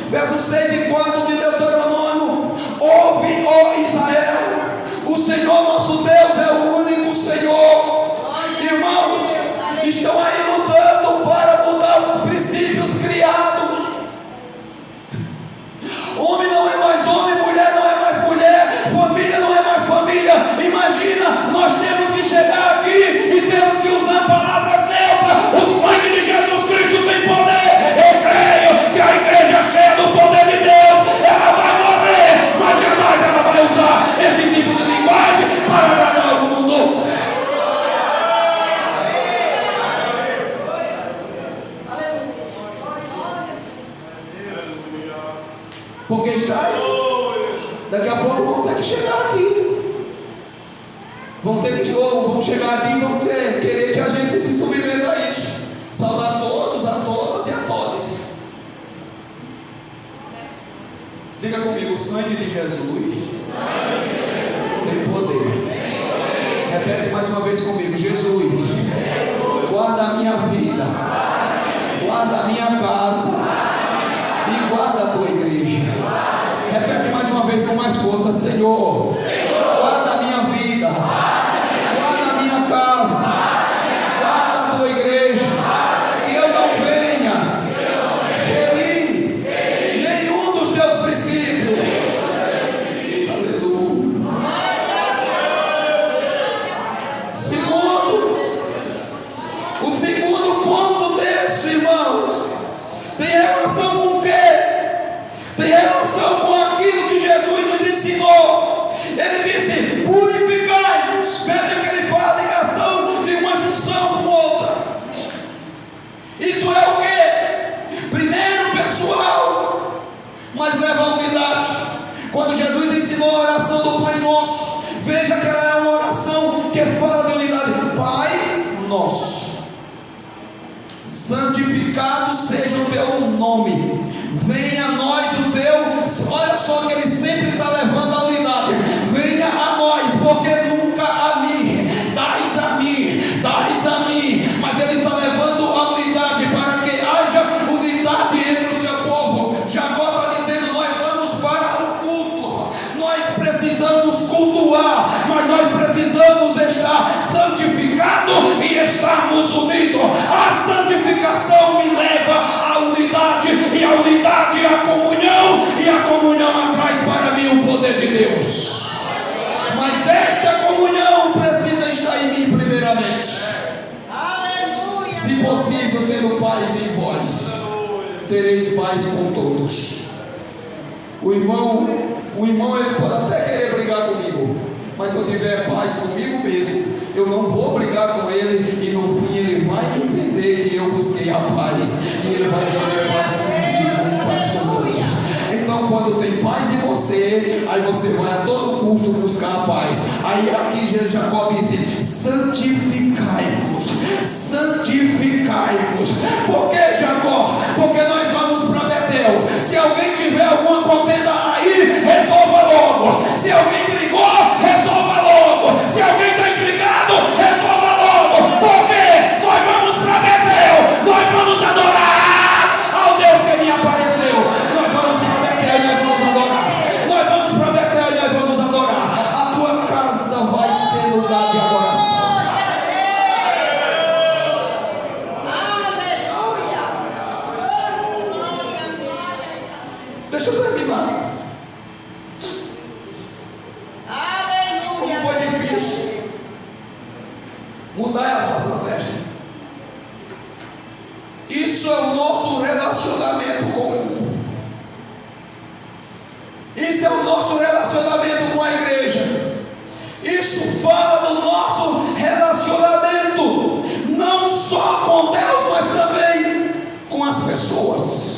[SPEAKER 2] versos 6 e 4 de Deuteronômio: ouve, ó Israel, o Senhor nosso Deus é o único Senhor. Irmãos, estão aí lutando para mudar os princípios criados. Homem não é mais homem, mulher não é mais mulher, família não é mais família. Imagina, nós temos que chegar aqui e temos que usar palavras neutras. O sangue de Jesus Cristo tem poder. Eu creio que a igreja cheia do poder de Deus, ela vai morrer, mas jamais ela vai usar este tipo de linguagem para agradar o mundo. Porque está aí. Daqui a pouco vão ter que chegar aqui. Vão ter que, ou vão chegar aqui e vão querer que a gente se submeta a isso. Saudar a todos, a todas e a todos. Diga comigo: o sangue de Jesus tem poder. Repete mais uma vez comigo: Jesus, guarda a minha vida, guarda a minha casa e guarda a tua igreja. Repete mais uma vez com mais força: Senhor, guarda a minha vida, guarda a minha casa, guarda a tua igreja, que eu não venha ferir nenhum dos teus princípios. Aleluia. O segundo ponto desse, irmãos, tem relação com o quê? Tem relação com aquilo que Jesus nos ensinou. Ele disse: purificai-vos. Veja que ele fala a ligação de uma junção com outra. Isso é o quê? Primeiro pessoal, mas leva a unidade. Quando Jesus ensinou a oração do Pai Nosso, veja que ela é uma oração que fala de unidade. Pai Nosso, santificado seja o teu nome, venha a nós o teu. Olha só que ele sempre está levando a unidade. Venha a nós, porque nunca a mim, dais a mim, dais a mim. Mas ele está levando a unidade para que haja unidade entre o seu povo. estarmos unidos. A santificação me leva à unidade, e a unidade à comunhão, e a comunhão atrai para mim o poder de Deus. Mas esta comunhão precisa estar em mim primeiramente.
[SPEAKER 3] Aleluia.
[SPEAKER 2] Se possível, tendo paz em vós, tereis paz com todos. O irmão ele pode até querer brigar comigo, mas se eu tiver paz comigo mesmo, eu não vou brigar com ele, e no fim ele vai entender que eu busquei a paz, e ele vai querer paz comigo, paz com todos. Então, quando tem paz em você, aí você vai a todo custo buscar a paz. Aí aqui Jacó disse: santificai-vos, santificai-vos. Por que, Jacó? Porque nós vamos para Betel. Se alguém tiver alguma contenda aí, resolva logo. Se alguém brigou, resolva logo. Se alguém está intrigado, resolva logo. Porque nós vamos para Betel, nós vamos adorar ao Deus que me apareceu. Nós vamos para Betel e nós vamos adorar. Nós vamos para Betel e nós vamos adorar. A tua casa vai ser lugar de adoração. Deixa eu terminar. Como foi difícil mudar as vossas vestes. Isso é o nosso relacionamento comum. Isso é o nosso relacionamento com a igreja. Isso fala do nosso relacionamento, não só com Deus, mas também com as pessoas.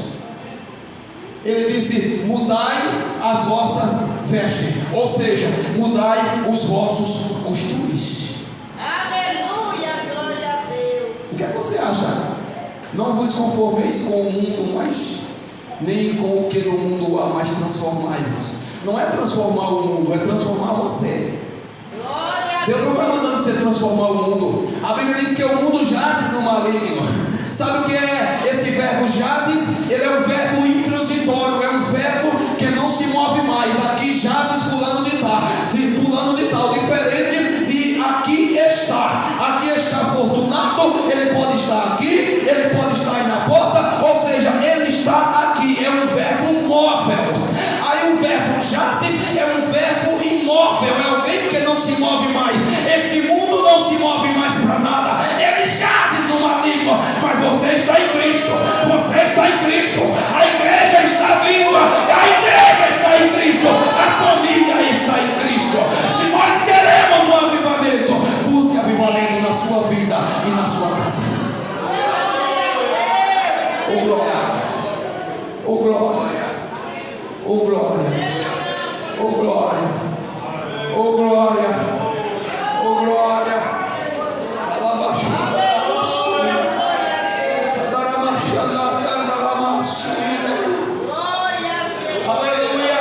[SPEAKER 2] Ele disse: mudai as vossas vestes, ou seja, mudai os vossos costumes.
[SPEAKER 3] Aleluia, glória a Deus.
[SPEAKER 2] O que é que você acha? Não vos conformeis com o mundo, mas nem com o que no mundo há, mas transformai-vos. Não é transformar o mundo, é transformar você.
[SPEAKER 3] Glória a
[SPEAKER 2] Deus não está mandando você transformar o mundo. A Bíblia diz que o mundo jazes no maligno. Sabe o que é esse verbo jazes? Ele é um verbo intransitório, é um verbo que não se move mais. Aqui jazes fulano de tal, diferente de aqui está. Aqui está Fortunato, ele pode estar aqui, ele pode estar aí na porta, ou seja, ele está aqui. É um verbo móvel. Aí o verbo jazes é um verbo imóvel, é alguém que não se move mais. Este mundo não se move mais para nada. Ele jazes no maligno, mas você está em Cristo. Você está em Cristo. A igreja está viva. A igreja está em Cristo. A família está em Cristo. Se nós queremos um avivamento, busque avivamento na sua vida e na sua casa. Oh glória, oh glória, oh glória, oh glória, oh glória, oh glória. Aleluia,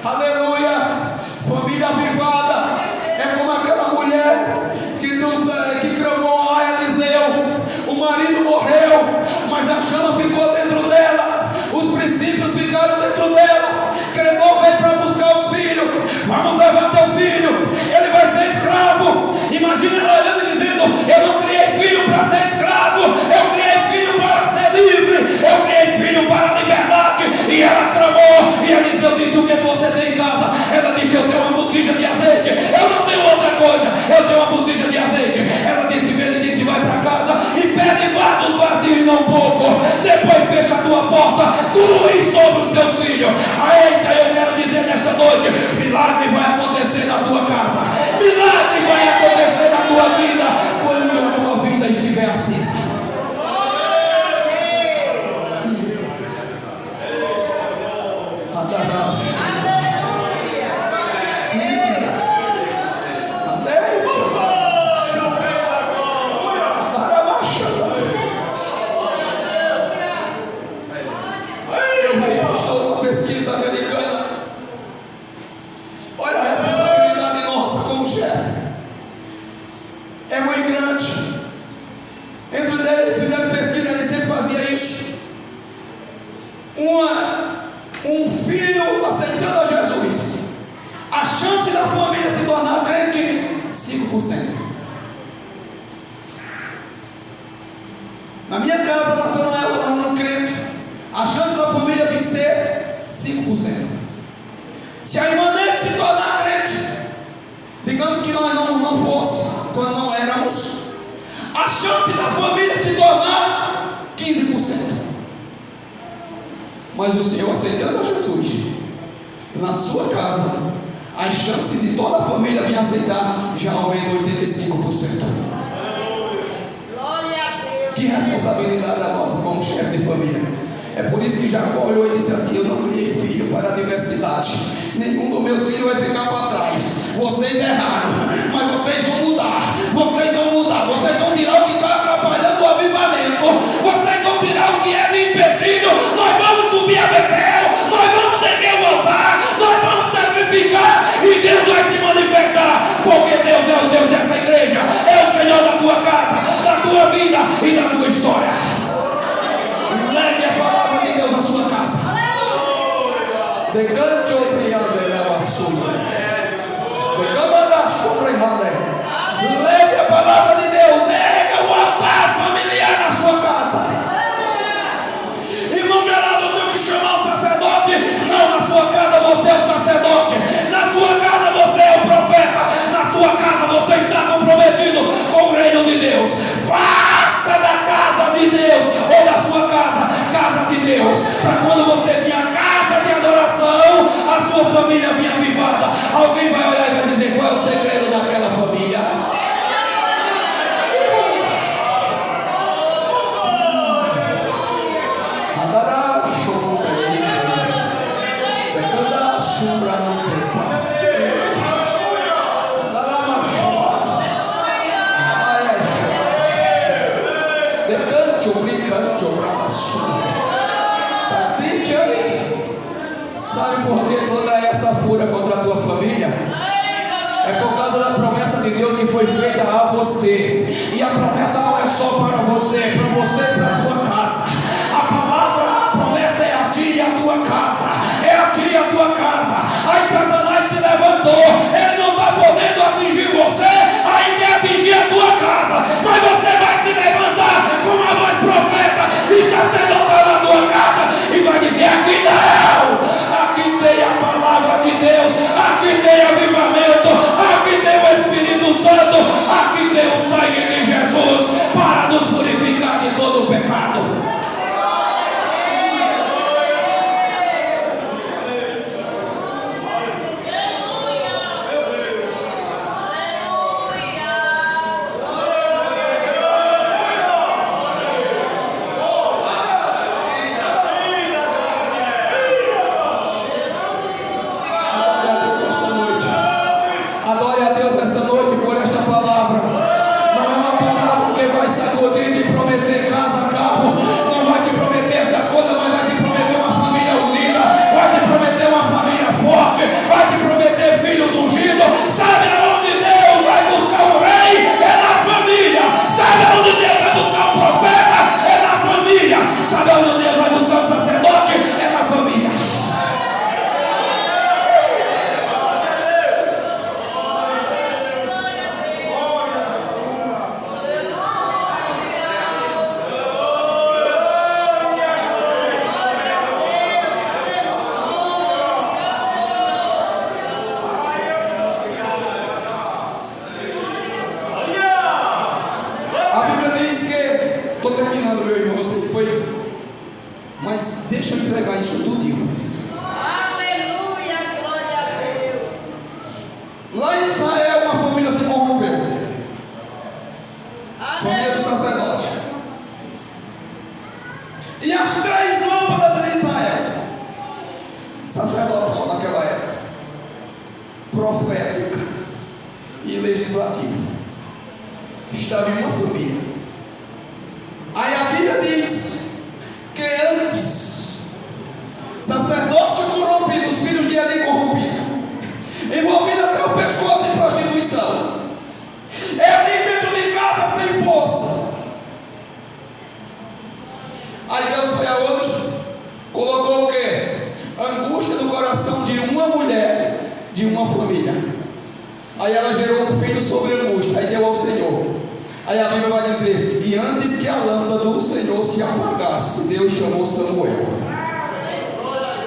[SPEAKER 2] aleluia. Família avivada é como aquela mulher que clamou a Eliseu. O marido morreu, mas a chama ficou dentro dela, os princípios ficaram dentro dela. Credor veio para buscar os filhos. Vamos levar teu filho, ele vai ser escravo. Imagina ela olhando e dizendo: eu não criei filho para ser escravo, eu criei filho para ser livre, eu criei filho para a liberdade. E ela clamou, e Eliseu disse: o que você tem em casa? Ela disse: eu tenho uma botija de azeite. Eu não tenho outra coisa, eu tenho uma botija de azeite. Ela disse: ele disse: vai para casa e pede vasos vazios e não pouco. Depois fecha a tua porta, tu e sobre os teus filhos. Eita, eu quero dizer nesta noite: milagre vai acontecer na tua casa, milagre vai acontecer na tua vida, quando a tua vida estiver acesa. Estou uma pesquisa americana. Olha a responsabilidade nossa como chefe. É mãe grande. Entre eles fizeram pesquisa, ele sempre fazia isso. Um filho aceitando a Jesus, a chance da família se tornar crente, 5%. Na minha casa, Natanael está um crente. A chance da família vencer, 5%. Se a irmã Neide se tornar crente, digamos que nós não fosse, quando não éramos, a chance da família se tornar 15%. Mas o Senhor aceitando a Jesus, na sua casa, as chances de toda a família vir aceitar já aumenta 85%. Que responsabilidade a nossa como chefe de família. É por isso que Jacó olhou e disse assim: eu não criei filho para a diversidade, nenhum dos meus filhos vai ficar para trás. Vocês erraram, mas vocês vão mudar. Vocês vão mudar, vocês vão tirar o que está atrapalhando o avivamento, vocês vão tirar o que é de empecilho. Nós vamos subir a Betel, nós vamos erguer o altar, nós vamos sacrificar e Deus vai se manifestar, porque Deus é o Deus desta igreja, é o Senhor da tua casa, da tua vida e da tua história. Leve a palavra de Deus à sua casa. Decante o briande leva a sua. Decamanda sobre. Leve a palavra de Deus. Erga o altar familiar na sua casa. Irmão Geraldo, eu tenho que chamar o sacerdote. Não, na sua casa você é o sacerdote. Na sua casa você é o profeta. Na sua casa você está comprometido com o reino de Deus. Faça da casa de Deus, ou da sua casa, casa de Deus, para quando você vir a casa de adoração, a sua família vir avivada. Alguém vai olhar e vai dizer: qual é o segredo daquela família? Sabe por que toda essa fúria contra a tua família? É por causa da promessa de Deus que foi feita a você. E a promessa não é só para você, é para você e para a tua casa. A palavra, a promessa é a ti e a tua casa. É a ti e a tua casa. Aí Satanás se levantou. Ele não está podendo atingir você, aí quer atingir a tua casa. Mas você vai se levantar com uma voz profeta e sacerdotal na tua casa e vai dizer: aqui não! Aqui tem a palavra de Deus, aqui tem avivamento, aqui tem o Espírito Santo, aqui tem o sangue de Jesus para nos purificar de todo o pecado. Aí ela gerou um filho sobre angústia, aí deu ao Senhor. Aí a Bíblia vai dizer: e antes que a lâmpada do Senhor se apagasse, Deus chamou Samuel.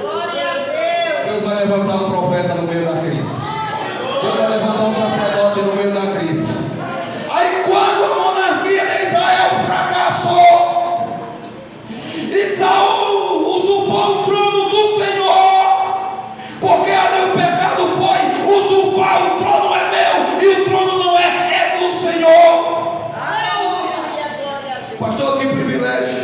[SPEAKER 3] Glória a Deus.
[SPEAKER 2] Deus vai levantar um profeta no meio da crise. Deus vai levantar um sacerdote no meio da crise. Aí quando a monarquia de Israel fracassou e Saul usurpou o trono do Senhor, porque ali o pecado foi usurpar: o trono é meu e o trono não é do Senhor.
[SPEAKER 3] Aleluia. Glória a Deus.
[SPEAKER 2] Pastor, que privilégio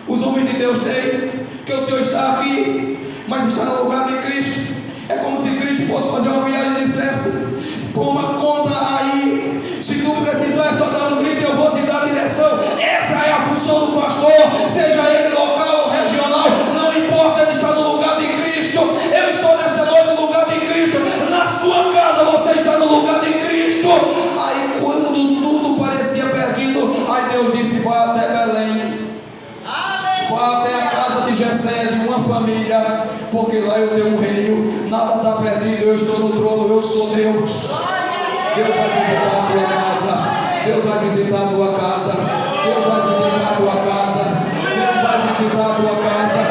[SPEAKER 2] os homens de Deus têm, que o Senhor está aqui, mas está no lugar de Cristo. É como se Cristo fosse fazer uma viagem e dissesse: toma conta aí, se tu precisar é só dar um grito, eu vou te dar a direção. Essa é a função do pastor, seja ele local ou regional, não importa, ele está no lugar de Cristo. Eu estou nesta noite no lugar de Cristo, na sua casa você está no lugar de Cristo. Aí quando tudo parecia perdido, aí Deus disse: vai até Belém, vá até a casa de Jessé, de uma família, porque lá eu tenho um reino, nada está perdido, eu estou no trono, eu sou Deus. Deus vai visitar a tua casa, Deus vai visitar a tua casa, Deus vai visitar a tua casa, Deus vai visitar a tua casa,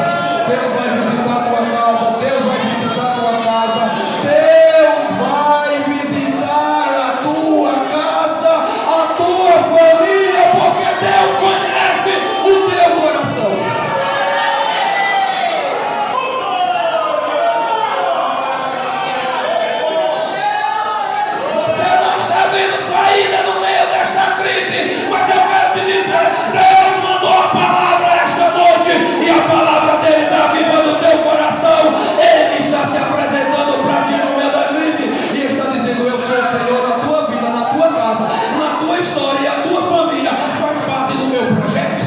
[SPEAKER 2] Deus vai visitar a tua casa, Deus vai visitar a tua casa, Deus vai visitar a tua casa, a tua família, porque Deus conhece o teu coração. Saída no meio desta crise, mas eu quero te dizer: Deus mandou a palavra esta noite, e a palavra dele está avivando o teu coração. Ele está se apresentando para ti no meio da crise e está dizendo: eu sou o Senhor na tua vida, na tua casa, na tua história, e a tua família faz parte do meu projeto.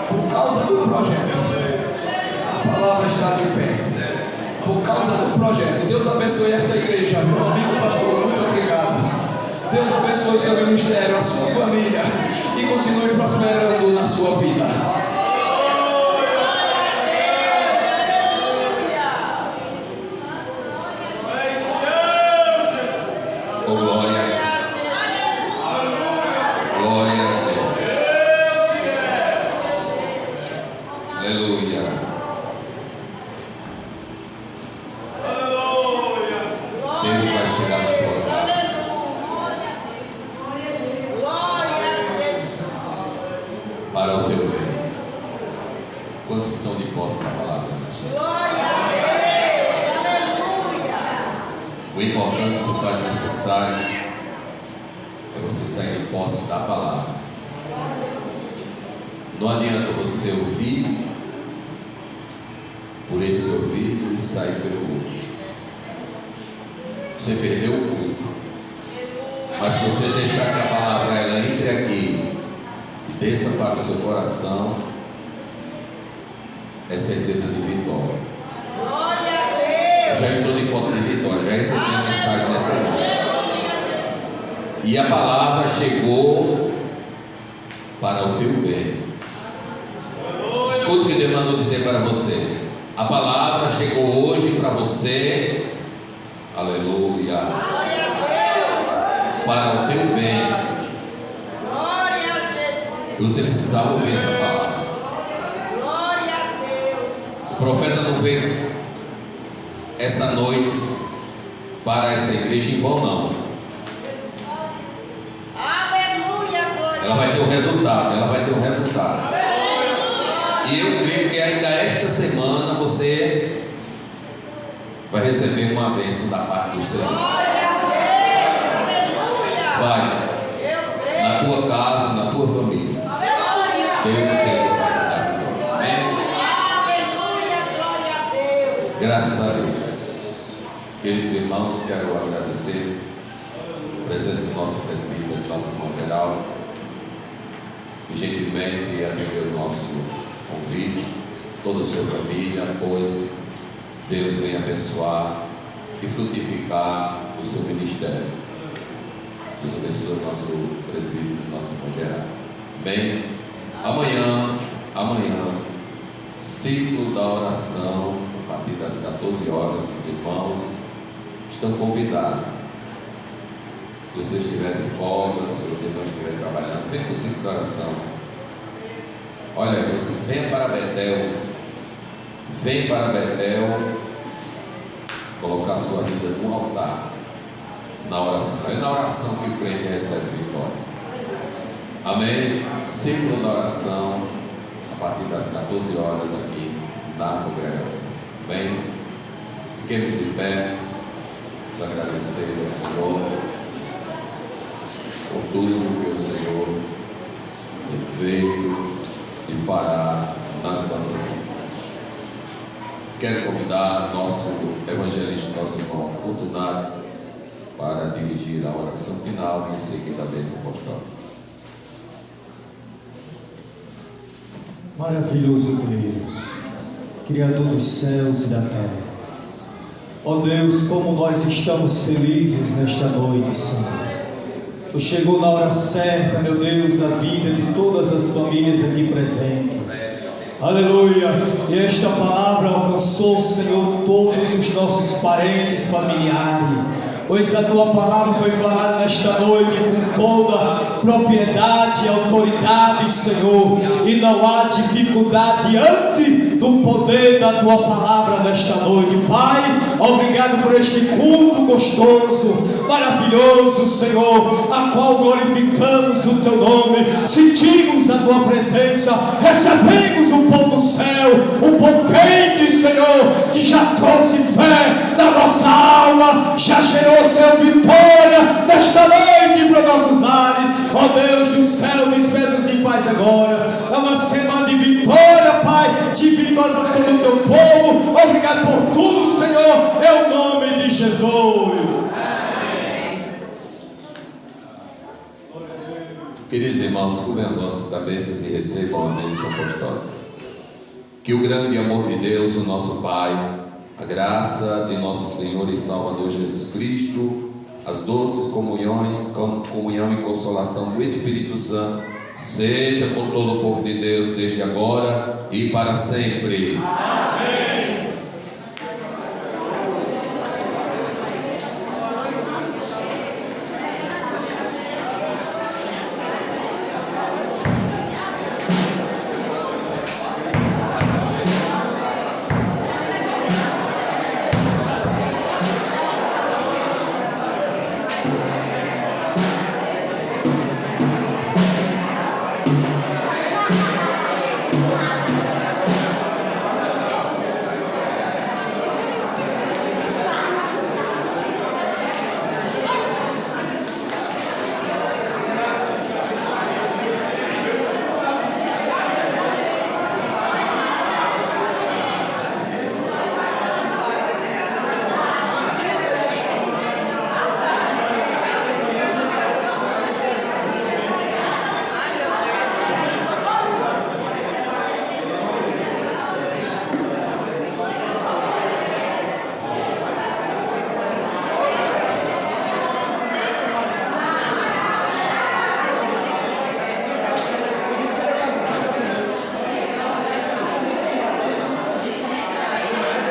[SPEAKER 2] Por causa do projeto, a palavra está de pé. Por causa do projeto. Deus abençoe esta igreja. Meu amigo pastor, muito obrigado. Deus abençoe o seu ministério, a sua família, e continue prosperando na sua vida. Oh, glória. Glória a Deus. Aleluia. Deus vai chegar na tua casa. Para o teu bem. Quantos estão de posse na palavra? O importante, se faz necessário, é você sair de posse da palavra. Não adianta você ouvir por esse ouvido e sair pelo outro. Você perdeu o culto. Mas se você deixar que a palavra ela entre aqui e desça para o seu coração, é certeza de vitória. Eu já estou de posse de vitória, já recebi a mensagem nessa noite. E a palavra chegou para o teu bem. Escute o que Deus mandou dizer para você. A palavra chegou hoje para você. Aleluia. Para o teu bem. Que você precisava ouvir essa palavra. O profeta não veio essa noite para essa igreja em vão, não. Ela vai ter um resultado. Ela vai ter um resultado. E eu creio que ainda esta semana você vai receber uma bênção da parte do Senhor. Vai. Na tua casa, na tua família. Deus, Senhor, vai cuidar de nós. Amém? Graças a Deus. Queridos irmãos, quero agradecer a presença do nosso presbítero, do nosso irmão geral, que gentilmente atendeu o nosso convite, toda a sua família, pois Deus vem abençoar e frutificar o seu ministério. Deus abençoe o nosso presbítero, o nosso irmão geral. Bem, amanhã, ciclo da oração
[SPEAKER 4] a partir das 14 horas, os irmãos estão convidados. Se você estiver de folga, se você não estiver trabalhando, vem para o centro de oração. Olha, você vem para Betel, colocar a sua vida no altar, na oração. É na oração que o crente recebe vitória. Amém? Sempre na oração, a partir das 14 horas aqui na congregação. Bem, fiquemos de pé para agradecer ao Senhor por tudo que o Senhor tem feito e fará nas nossas vidas. Quero convidar nosso evangelista, nosso irmão Fortunato, para dirigir a oração final e em seguida a bênção apostólica.
[SPEAKER 5] Maravilhoso Deus, Criador dos céus e da terra. Ó Deus, como nós estamos felizes nesta noite, Senhor. Tu chegou na hora certa, meu Deus, da vida de todas as famílias aqui presentes. Aleluia! E esta palavra alcançou, Senhor, todos os nossos parentes, familiares. Pois a tua palavra foi falada nesta noite com toda propriedade e autoridade, Senhor. E não há dificuldade diante do poder da tua palavra nesta noite. Pai, obrigado por este culto gostoso, maravilhoso, Senhor, a qual glorificamos o teu nome, sentimos a tua presença, recebemos o pão do céu, o pão quente, Senhor, que já trouxe fé na nossa alma, já gerou, Senhor, vitória nesta noite para nossos lares. Ó Deus do céu, despede-nos em paz agora. É uma semana de vitória, Pai, de vitória para todo o teu povo. Obrigado por tudo, Senhor, é o nome de Jesus.
[SPEAKER 4] Queridos irmãos, curvem as nossas cabeças e recebam a bênção apostólica. Que o grande amor de Deus, o nosso Pai, a graça de nosso Senhor e Salvador Jesus Cristo, as doces comunhão e consolação do Espírito Santo, seja com todo o povo de Deus, desde agora e para sempre. Amém.